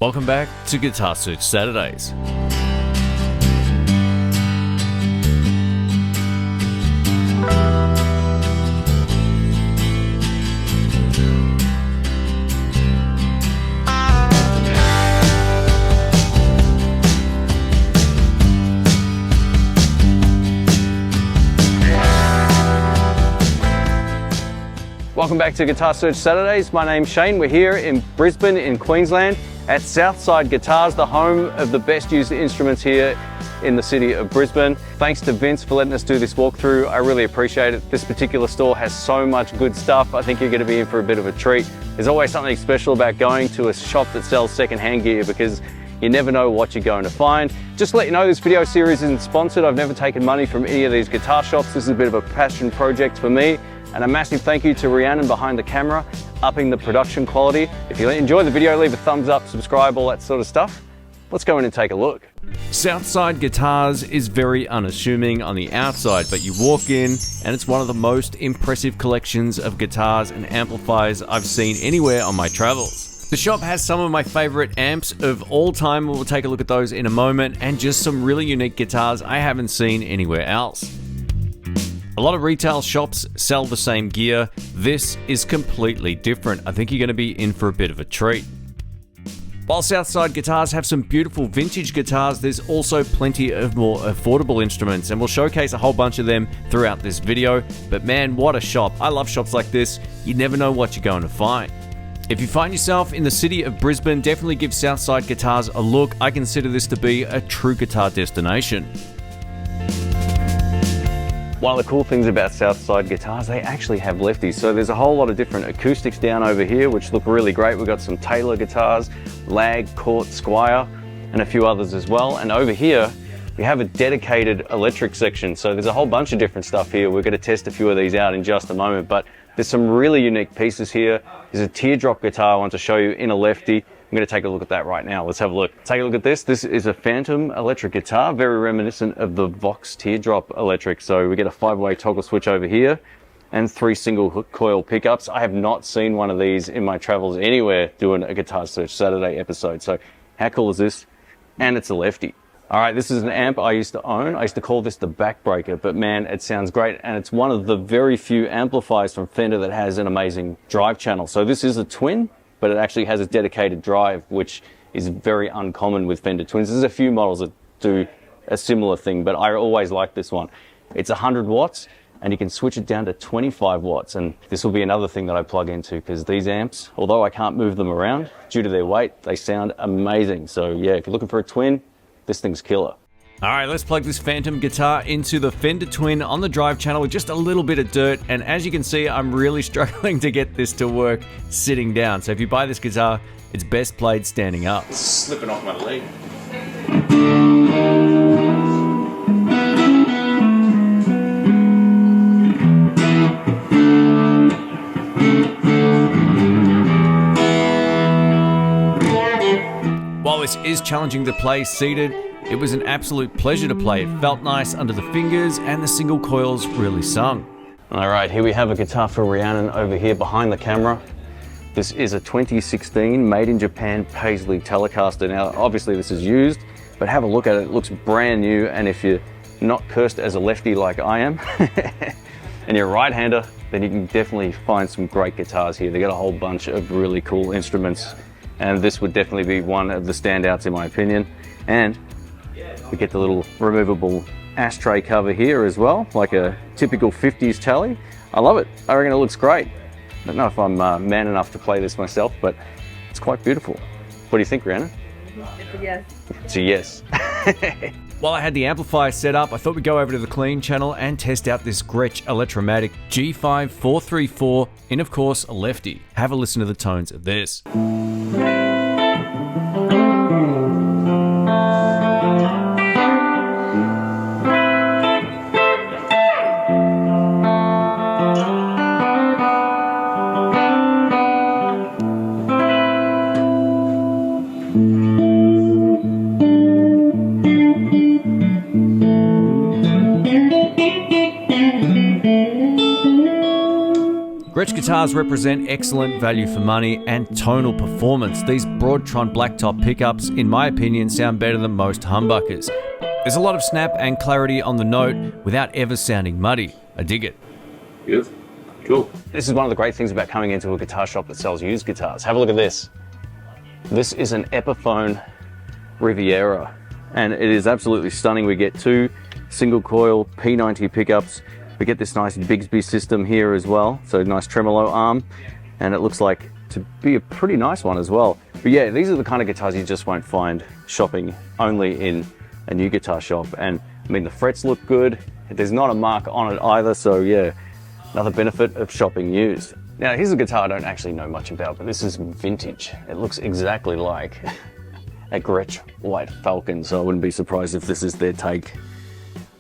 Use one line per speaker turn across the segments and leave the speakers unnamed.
Welcome back to Guitar Search Saturdays.
Welcome back to Guitar Search Saturdays. My name's Shane. We're here in Brisbane in Queensland at Southside Guitars, the home of the best used instruments here in the city of Brisbane. Thanks to Vince for letting us do this walkthrough. I really appreciate it. This particular store has so much good stuff. I think you're going to be in for a bit of a treat. There's always something special about going to a shop that sells second-hand gear because you never know what you're going to find. Just to let you know, this video series isn't sponsored. I've never taken money from any of these guitar shops. This is a bit of a passion project for me. And a massive thank you to Rhiannon behind the camera, upping the production quality. If you enjoy the video, leave a thumbs up, subscribe, all that sort of stuff. Let's go in and take a look.
Southside Guitars is very unassuming on the outside, but you walk in and it's one of the most impressive collections of guitars and amplifiers I've seen anywhere on my travels. The shop has some of my favorite amps of all time. We'll take a look at those in a moment, and just some really unique guitars I haven't seen anywhere else. A lot of retail shops sell the same gear. This is completely different. I think you're going to be in for a bit of a treat. While Southside Guitars have some beautiful vintage guitars, there's also plenty of more affordable instruments, and we'll showcase a whole bunch of them throughout this video. But man, what a shop. I love shops like this. You never know what you're going to find. If you find yourself in the city of Brisbane, definitely give Southside Guitars a look. I consider this to be a true guitar destination.
One of the cool things about Southside Guitars, they actually have Lefties. So there's a whole lot of different acoustics down over here, which look really great. We've got some Taylor guitars, Lag, Court, Squire, and a few others as well. And over here, we have a dedicated electric section. So there's a whole bunch of different stuff here. We're going to test a few of these out in just a moment, but there's some really unique pieces here. There's a teardrop guitar I want to show you in a Lefty. I'm going to take a look at that right now. Let's have a look. Take a look at this. This is a Phantom electric guitar, very reminiscent of the Vox teardrop electric. So we get a 5-way toggle switch over here and 3 single coil pickups. I have not seen one of these in my travels anywhere doing a Guitar Search Saturday episode. So how cool is this? And it's a Lefty. All right, this is an amp I used to own. I used to call this the backbreaker, but man, it sounds great. And it's one of the very few amplifiers from Fender that has an amazing drive channel. So this is a twin, but it actually has a dedicated drive, which is very uncommon with Fender twins. There's a few models that do a similar thing, but I always like this one. It's 100 watts, and you can switch it down to 25 watts. And this will be another thing that I plug into, because these amps, although I can't move them around due to their weight, they sound amazing. So yeah, if you're looking for a twin, this thing's killer.
All right, let's plug this Phantom guitar into the Fender Twin on the drive channel with just a little bit of dirt. And as you can see, I'm really struggling to get this to work sitting down. So if you buy this guitar, it's best played standing up.
It's slipping off my leg.
While this is challenging to play seated, it was an absolute pleasure to play. It felt nice under the fingers, and the single coils really sung.
All right, here we have a guitar for Rhiannon over here behind the camera. This is a 2016 made in Japan Paisley Telecaster. Now, obviously this is used, but have a look at it. It looks brand new, and if you're not cursed as a lefty like I am, and you're a right-hander, then you can definitely find some great guitars here. They got a whole bunch of really cool instruments, and this would definitely be one of the standouts in my opinion. And we get the little removable ashtray cover here as well, like a typical 50s tally. I love it. I reckon it looks great. I don't know if I'm man enough to play this myself, but it's quite beautiful. What do you think, Rhiannon?
It's a yes.
It's a yes.
While I had the amplifier set up, I thought we'd go over to the clean channel and test out this Gretsch Electromatic G5434 in, of course, a Lefty. Have a listen to the tones of this. Gretsch guitars represent excellent value for money and tonal performance. These Broadtron blacktop pickups, in my opinion, sound better than most humbuckers. There's a lot of snap and clarity on the note without ever sounding muddy. I dig it.
Beautiful. Cool. This is one of the great things about coming into a guitar shop that sells used guitars. Have a look at this. This is an Epiphone Rivera, and it is absolutely stunning. We get two single coil P90 pickups. We get this nice Bigsby system here as well, so nice tremolo arm, and it looks like to be a pretty nice one as well. But yeah, these are the kind of guitars you just won't find shopping only in a new guitar shop. And I mean, the frets look good. There's not a mark on it either, so yeah, another benefit of shopping used. Now, here's a guitar I don't actually know much about, but this is vintage. It looks exactly like a Gretsch White Falcon, so I wouldn't be surprised if this is their take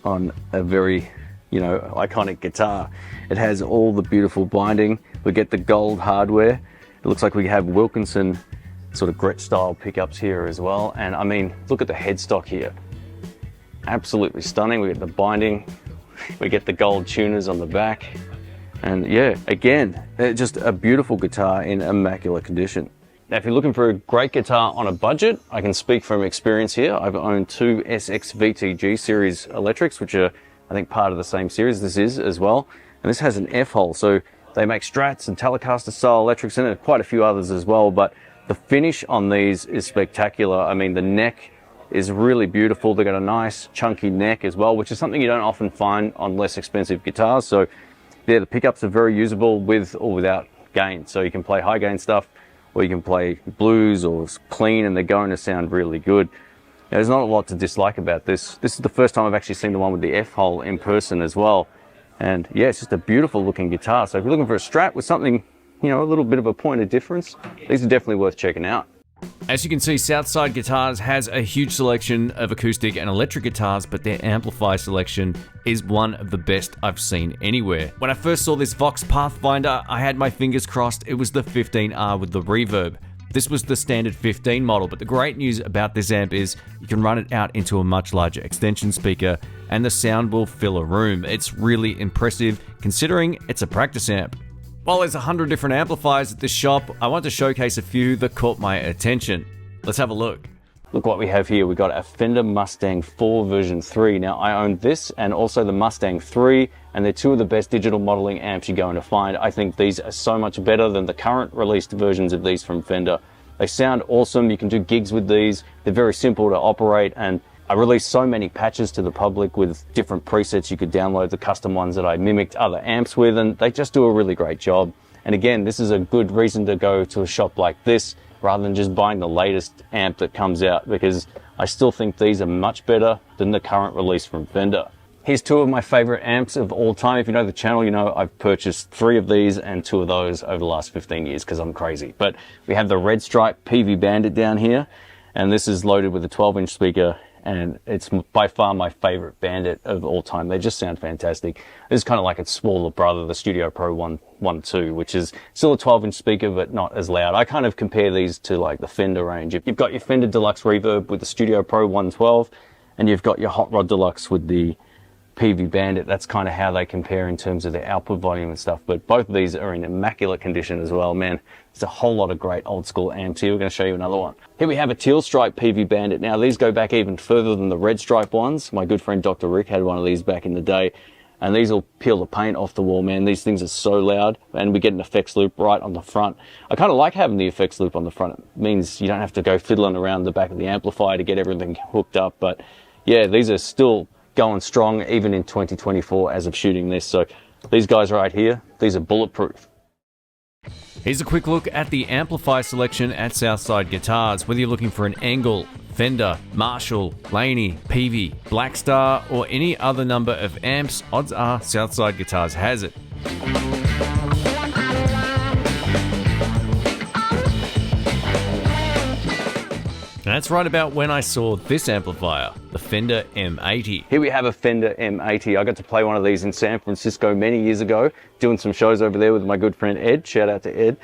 on a very, iconic guitar. It has all the beautiful binding. We get the gold hardware. It looks like we have Wilkinson sort of Gretsch style pickups here as well. And I mean, look at the headstock here. Absolutely stunning. We get the binding. We get the gold tuners on the back. And yeah, again, just a beautiful guitar in immaculate condition. Now, if you're looking for a great guitar on a budget, I can speak from experience here. I've owned two SX VTG series electrics, which are, I think, part of the same series this is as well. And this has an F-hole, so they make Strats and Telecaster style electrics in it, quite a few others as well, but the finish on these is spectacular. I mean, the neck is really beautiful. They've got a nice chunky neck as well, which is something you don't often find on less expensive guitars. So yeah, the pickups are very usable with or without gain. So you can play high gain stuff, or you can play blues or clean, and they're going to sound really good. Now, there's not a lot to dislike about this. This is the first time I've actually seen the one with the F-hole in person as well. And yeah, it's just a beautiful looking guitar. So if you're looking for a Strat with something, a little bit of a point of difference, these are definitely worth checking out.
As you can see, Southside Guitars has a huge selection of acoustic and electric guitars, but their amplifier selection is one of the best I've seen anywhere. When I first saw this Vox Pathfinder, I had my fingers crossed it was the 15R with the reverb. This was the standard 15 model, but the great news about this amp is you can run it out into a much larger extension speaker and the sound will fill a room. It's really impressive considering it's a practice amp. While there's 100 different amplifiers at this shop, I want to showcase a few that caught my attention. Let's have a look.
Look what we have here. We've got a Fender Mustang IV version 3. Now, I own this and also the Mustang 3, and they're two of the best digital modeling amps you're going to find. I think these are so much better than the current released versions of these from Fender. They sound awesome. You can do gigs with these. They're very simple to operate, and I released so many patches to the public with different presets. You could download the custom ones that I mimicked other amps with, and they just do a really great job. And again, this is a good reason to go to a shop like this rather than just buying the latest amp that comes out, because I still think these are much better than the current release from Fender. Here's two of my favorite amps of all time. If you know the channel, you know I've purchased 3 of these and 2 of those over the last 15 years because I'm crazy. But we have the red stripe Peavey Bandit down here, and this is loaded with a 12-inch speaker, and it's by far my favorite Bandit of all time. They just sound fantastic. This is kind of like its smaller brother, the Studio Pro 1.2, which is still a 12-inch speaker, but not as loud. I kind of compare these to like the Fender range. You've got your Fender Deluxe Reverb with the Studio Pro 112, and you've got your Hot Rod Deluxe with the Peavey Bandit. That's kind of how they compare in terms of their output volume and stuff. But both of these are in immaculate condition as well, man. There's a whole lot of great old school amps here. We're going to show you another one. Here we have a teal stripe Peavey Bandit. Now these go back even further than the red stripe ones. My good friend Dr. Rick had one of these back in the day, and these will peel the paint off the wall, man. These things are so loud, and we get an effects loop right on the front. I kind of like having the effects loop on the front. It means you don't have to go fiddling around the back of the amplifier to get everything hooked up. But yeah, these are still going strong even in 2024 as of shooting this. So these guys right here, these are bulletproof.
Here's a quick look at the amplifier selection at Southside Guitars. Whether you're looking for an Angle, Fender, Marshall, Laney, Peavey, Blackstar, or any other number of amps, odds are Southside Guitars has it. And that's right about when I saw this amplifier, the Fender M80.
Here we have a Fender M80. I got to play one of these in San Francisco many years ago, doing some shows over there with my good friend Ed. Shout out to Ed.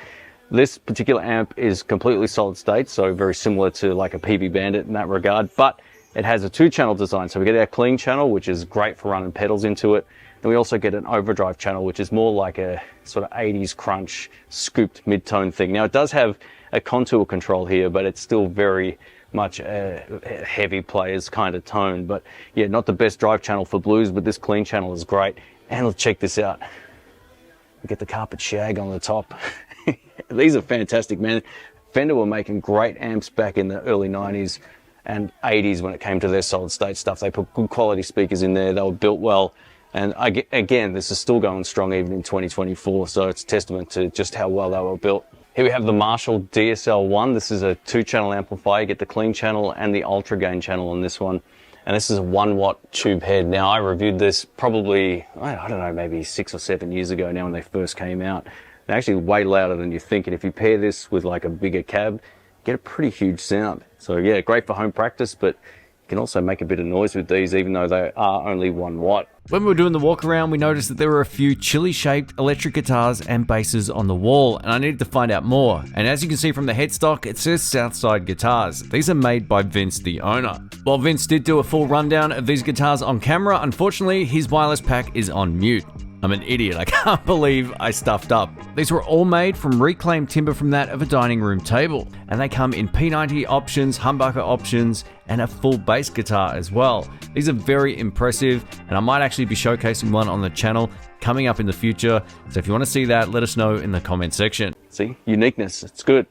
This particular amp is completely solid state, so very similar to like a Peavey Bandit in that regard, but it has a 2-channel design. So we get our clean channel, which is great for running pedals into it. Then we also get an overdrive channel, which is more like a sort of 80s crunch scooped mid-tone thing. Now it does have a contour control here, but it's still very much a heavy players kind of tone. But yeah, not the best drive channel for blues, but this clean channel is great. And let's check this out. We get the carpet shag on the top. These are fantastic, man. Fender were making great amps back in the early 90s and 80s when it came to their solid state stuff. They put good quality speakers in there. They were built well. And again, this is still going strong even in 2024. So it's a testament to just how well they were built. Here we have the Marshall DSL-1. This is a 2-channel amplifier. You get the clean channel and the ultra gain channel on this one. And this is a 1-watt tube head. Now, I reviewed this probably, I don't know, maybe 6 or 7 years ago now when they first came out. They're actually way louder than you think. And if you pair this with like a bigger cab, you get a pretty huge sound. So yeah, great for home practice, but you can also make a bit of noise with these even though they are only 1 watt.
When we were doing the walk around, we noticed that there were a few chili-shaped electric guitars and basses on the wall, and I needed to find out more. And as you can see from the headstock, it says Southside guitars. These are made by Vince, the owner. While Vince did do a full rundown of these guitars on camera, unfortunately, his wireless pack is on mute. I'm an idiot, I can't believe I stuffed up. These were all made from reclaimed timber from that of a dining room table, and they come in P90 options, humbucker options, and a full bass guitar as well. These are very impressive, and I might actually be showcasing one on the channel coming up in the future, so if you want to see that, let us know in the comment section.
See, uniqueness, it's good.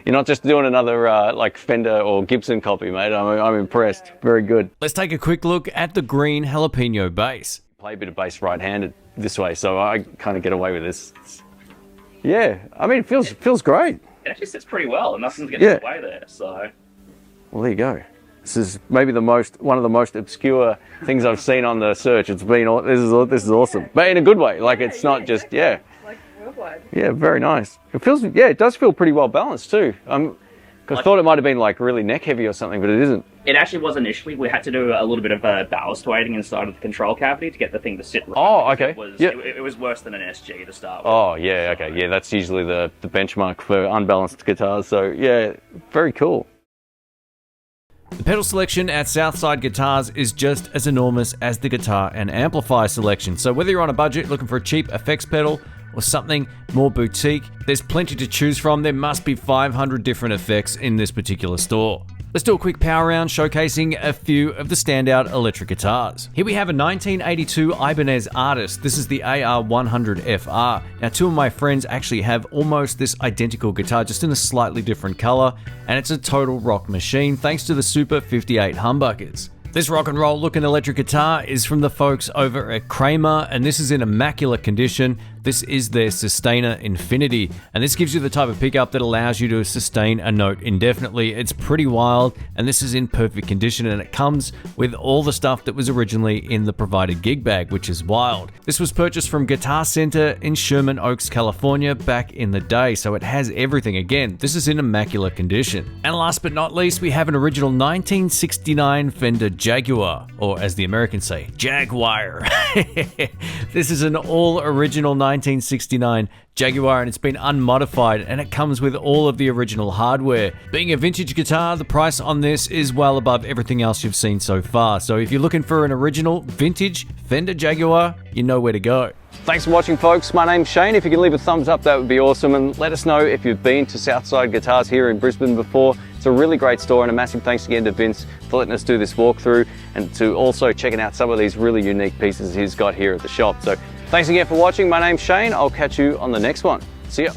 You're not just doing another like Fender or Gibson copy, mate. I'm impressed, very good.
Let's take a quick look at the green jalapeno bass.
Play a bit of bass right-handed this way, so I kind of get away with this. Yeah, I mean, it feels great.
It actually sits pretty well, and nothing's getting in the way there, so.
Well, there you go. This is maybe one of the most obscure things I've seen on the search. It's been, this is awesome, but in a good way. Like it's not just,
Like worldwide.
Yeah, very nice. It does feel pretty well balanced too. Because I thought it might have been like really neck heavy or something, but it isn't.
It actually was initially. We had to do a little bit of ballast weighting inside of the control cavity to get the thing to sit right.
Oh, okay.
It was worse than an SG to start with.
Oh, yeah, okay. Yeah, that's usually the benchmark for unbalanced guitars. So, yeah, very cool.
The pedal selection at Southside Guitars is just as enormous as the guitar and amplifier selection. So whether you're on a budget looking for a cheap effects pedal or something more boutique, there's plenty to choose from. There must be 500 different effects in this particular store. Let's do a quick power round showcasing a few of the standout electric guitars. Here we have a 1982 Ibanez Artist. This is the AR100FR. Now, two of my friends actually have almost this identical guitar, just in a slightly different color, and it's a total rock machine thanks to the Super 58 humbuckers. This rock and roll looking electric guitar is from the folks over at Kramer, and this is in immaculate condition. This is their Sustainer Infinity, and this gives you the type of pickup that allows you to sustain a note indefinitely. It's pretty wild, and this is in perfect condition, and it comes with all the stuff that was originally in the provided gig bag, which is wild. This was purchased from Guitar Center in Sherman Oaks, California back in the day, so it has everything. Again, this is in immaculate condition. And last but not least, we have an original 1969 Fender Jaguar, or as the Americans say, Jaguar. This is an all-original 1969 Jaguar, and it's been unmodified, and it comes with all of the original hardware. Being a vintage guitar, the price on this is well above everything else you've seen so far. So if you're looking for an original vintage Fender Jaguar, you know where to go.
Thanks for watching, folks. My name's Shane. If you can leave a thumbs up, that would be awesome, and let us know if you've been to Southside Guitars here in Brisbane before. It's a really great store, and a massive thanks again to Vince for letting us do this walkthrough, and to also checking out some of these really unique pieces he's got here at the shop. So thanks again for watching. My name's Shane. I'll catch you on the next one. See ya.